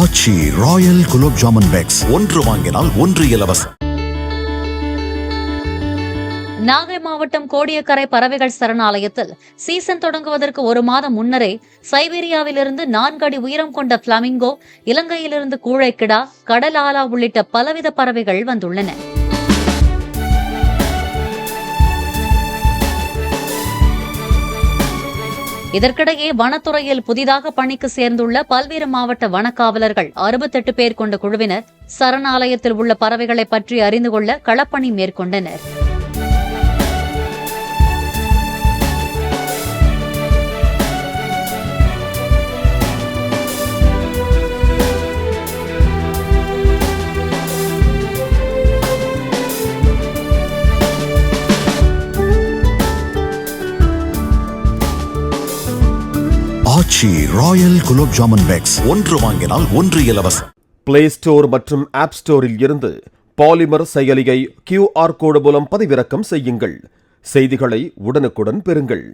ஆச்சி Royal gulab jamun packs ஒன்று வாங்கினால் ஒன்று இலவசம். நாகை மாவட்டம் கோடியக்கரை பறவைகள் சரணாலயத்தில் சீசன் தொடங்குவதற்கு ஒரு மாதம் முன்னரே சைபீரியாவிலிருந்து 4 அடி உயரம் கொண்ட பிளமிங்கோ, இலங்கையிலிருந்து கூழைக்கிடா, கடல் ஆலா உள்ளிட்ட பலவித பறவைகள் வந்துள்ளன. இதற்கிடையே வனத்துறையில் புதிதாக பணிக்கு சேர்ந்துள்ள பல்வேறு மாவட்ட வனக்காவலர்கள் 68 பேர் கொண்ட குழுவினர் சரணாலயத்தில் உள்ள பறவைகளை பற்றி அறிந்து கொள்ள களப்பணி மேற்கொண்டனர். ஆச்சி ராயல் குலோப் ஜாமுன் பேக்ஸ் ஒன்று வாங்கினால் ஒன்று இலவசம். பிளே ஸ்டோர் மற்றும் ஆப் ஸ்டோரில் இருந்து பாலிமர் செயலியை QR கோடு மூலம் பதிவிறக்கம் செய்யுங்கள். செய்திகளை உடனுக்குடன் பெறுங்கள்.